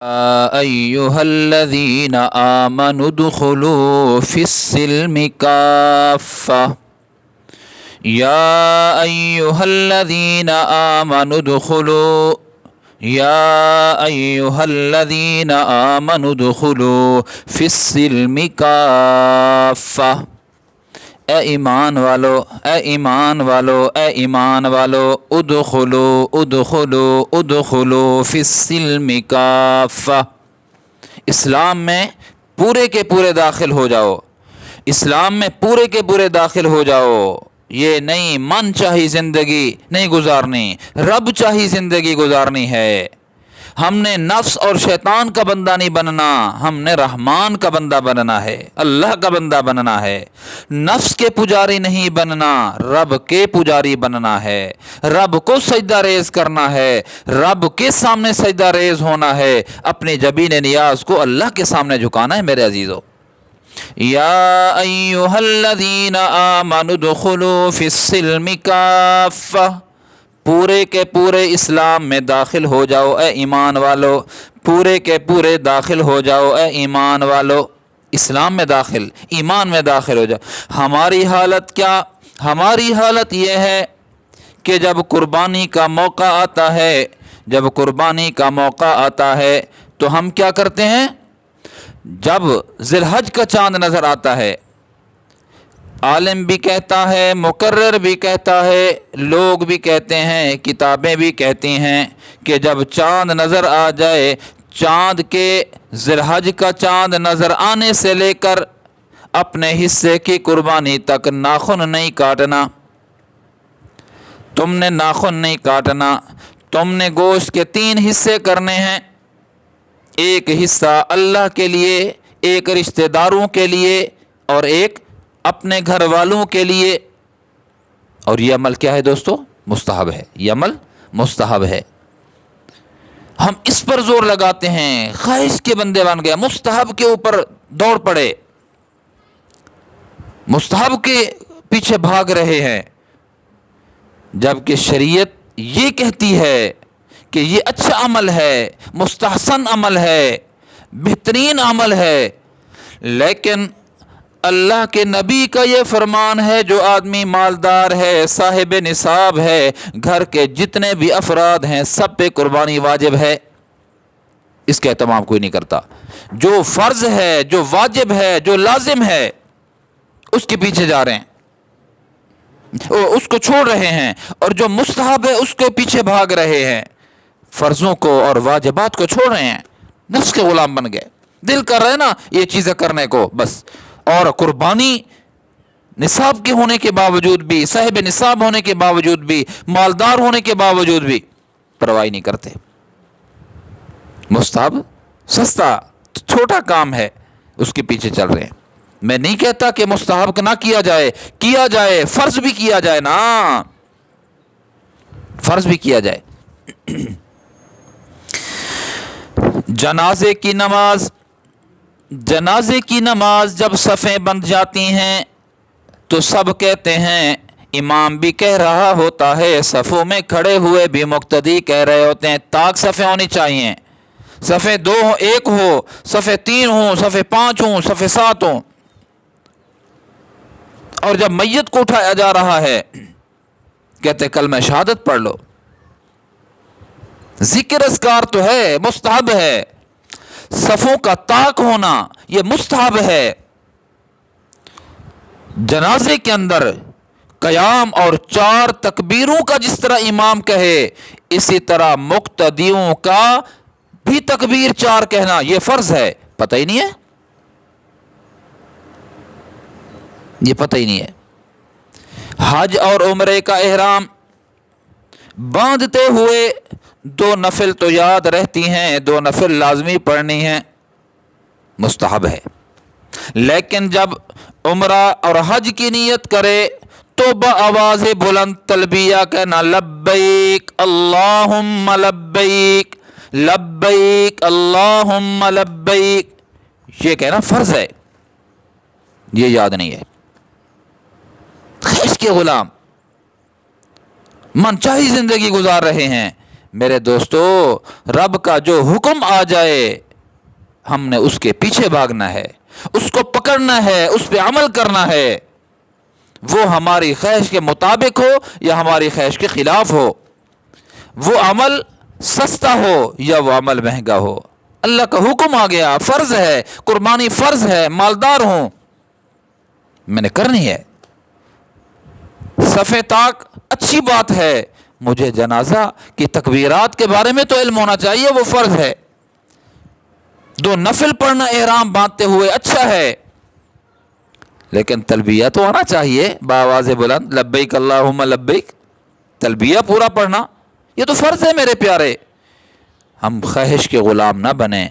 أيها الذين آمنوا ادخلوا في السلم كافة يا أيها الذين آمنوا ادخلوا يا أيها الذين آمنوا ادخلوا في السلم كافة اے ایمان والو اے ایمان والو اے ایمان والو ادخلو فی السلم کافہ، اسلام میں پورے کے پورے داخل ہو جاؤ، اسلام میں پورے کے پورے داخل ہو جاؤ۔ یہ نہیں من چاہی زندگی نہیں گزارنی، رب چاہی زندگی گزارنی ہے۔ ہم نے نفس اور شیطان کا بندہ نہیں بننا، ہم نے رحمان کا بندہ بننا ہے، اللہ کا بندہ بننا ہے۔ نفس کے پجاری نہیں بننا، رب کے پجاری بننا ہے۔ رب کو سجدہ ریز کرنا ہے، رب کے سامنے سجدہ ریز ہونا ہے، اپنے جبین نیاز کو اللہ کے سامنے جھکانا ہے میرے عزیزو۔ یا ایھا الذین آمنوا ادخلوا فی السلم کافہ، پورے کے پورے اسلام میں داخل ہو جاؤ اے ایمان والو، پورے کے پورے داخل ہو جاؤ اے ایمان والو۔ اسلام میں داخل، ایمان میں داخل ہو جاؤ۔ ہماری حالت کیا؟ ہماری حالت یہ ہے کہ جب قربانی کا موقع آتا ہے، جب قربانی کا موقع آتا ہے تو ہم کیا کرتے ہیں؟ جب ذی الحج کا چاند نظر آتا ہے، عالم بھی کہتا ہے، مقرر بھی کہتا ہے، لوگ بھی کہتے ہیں، کتابیں بھی کہتی ہیں کہ جب چاند نظر آ جائے، چاند کے ذی الحج کا چاند نظر آنے سے لے کر اپنے حصے کی قربانی تک ناخن نہیں کاٹنا، تم نے ناخن نہیں کاٹنا، تم نے گوشت کے 3 حصے کرنے ہیں، ایک حصہ اللہ کے لیے، ایک رشتہ داروں کے لیے اور ایک اپنے گھر والوں کے لیے۔ اور یہ عمل کیا ہے دوستو؟ مستحب ہے، یہ عمل مستحب ہے۔ ہم اس پر زور لگاتے ہیں، خواہش کے بندے بن گئے، مستحب کے اوپر دوڑ پڑے، مستحب کے پیچھے بھاگ رہے ہیں، جبکہ شریعت یہ کہتی ہے کہ یہ اچھا عمل ہے، مستحسن عمل ہے، بہترین عمل ہے، لیکن اللہ کے نبی کا یہ فرمان ہے جو آدمی مالدار ہے، صاحب نصاب ہے، گھر کے جتنے بھی افراد ہیں سب پہ قربانی واجب ہے، اس کا اہتمام کوئی نہیں کرتا۔ جو فرض ہے، جو واجب ہے، جو لازم ہے، اس کے پیچھے جا رہے ہیں، اس کو چھوڑ رہے ہیں، اور جو مستحب ہے اس کے پیچھے بھاگ رہے ہیں، فرضوں کو اور واجبات کو چھوڑ رہے ہیں، نفس کے غلام بن گئے، دل کر رہے نا یہ چیزیں کرنے کو بس، اور قربانی نصاب کے ہونے کے باوجود بھی، صاحب نصاب ہونے کے باوجود بھی، مالدار ہونے کے باوجود بھی پرواہ نہیں کرتے۔ مستحب سستا چھوٹا کام ہے، اس کے پیچھے چل رہے ہیں۔ میں نہیں کہتا کہ مستحب نہ کیا جائے، کیا جائے، فرض بھی کیا جائے نا، فرض بھی کیا جائے۔ جنازے کی نماز، جنازے کی نماز جب صفیں بند جاتی ہیں تو سب کہتے ہیں، امام بھی کہہ رہا ہوتا ہے، صفوں میں کھڑے ہوئے بھی مقتدی کہہ رہے ہوتے ہیں، تاک صفیں ہونی چاہیے، صفیں 2 ہو، 1 ہو، صفیں 3 ہوں، صفیں 5 ہوں، صفیں 7 ہوں۔ اور جب میت کو اٹھایا جا رہا ہے کہتے کلمہ شہادت پڑھ لو، ذکر اذکار تو ہے، مستحب ہے، صفوں کا طاق ہونا یہ مستحب ہے۔ جنازے کے اندر قیام اور 4 تکبیروں کا جس طرح امام کہے، اسی طرح مقتدیوں کا بھی تکبیر 4 کہنا یہ فرض ہے۔ پتہ ہی نہیں ہے، یہ پتہ ہی نہیں ہے۔ حج اور عمرے کا احرام باندھتے ہوئے 2 نفل تو یاد رہتی ہیں، 2 نفل لازمی پڑھنی ہیں، مستحب ہے، لیکن جب عمرہ اور حج کی نیت کرے تو بآواز بلند تلبیہ کہنا، لبیک اللہم لبیک، لبیک اللہم لبیک، یہ کہنا فرض ہے، یہ یاد نہیں ہے۔ خواہش کے غلام من چاہی زندگی گزار رہے ہیں، میرے دوستو، رب کا جو حکم آ جائے ہم نے اس کے پیچھے بھاگنا ہے، اس کو پکڑنا ہے، اس پہ عمل کرنا ہے، وہ ہماری خواہش کے مطابق ہو یا ہماری خواہش کے خلاف ہو، وہ عمل سستا ہو یا وہ عمل مہنگا ہو۔ اللہ کا حکم آ گیا، فرض ہے، قربانی فرض ہے، مالدار ہوں، میں نے کرنی ہے۔ صف طاق اچھی بات ہے، مجھے جنازہ کی تکبیرات کے بارے میں تو علم ہونا چاہیے، وہ فرض ہے۔ 2 نفل پڑھنا احرام باندھتے ہوئے اچھا ہے، لیکن تلبیہ تو آنا چاہیے بآواز بلند، لبیک اللہم لبیک، تلبیہ پورا پڑھنا یہ تو فرض ہے میرے پیارے۔ ہم خواہش کے غلام نہ بنیں،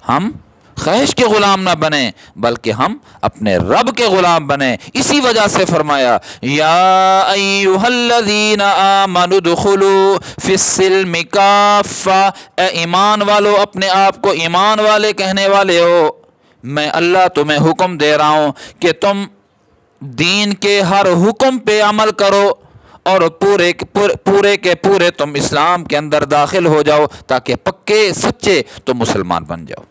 ہم خواہش کے غلام نہ بنیں، بلکہ ہم اپنے رب کے غلام بنیں۔ اسی وجہ سے فرمایا یا ایھا الذین آمنوا ادخلوا فی السلم کافہ، اے ایمان والو اپنے آپ کو ایمان والے کہنے والے ہو، میں اللہ تمہیں حکم دے رہا ہوں کہ تم دین کے ہر حکم پہ عمل کرو اور پورے کے پورے تم اسلام کے اندر داخل ہو جاؤ، تاکہ پکے سچے تم مسلمان بن جاؤ۔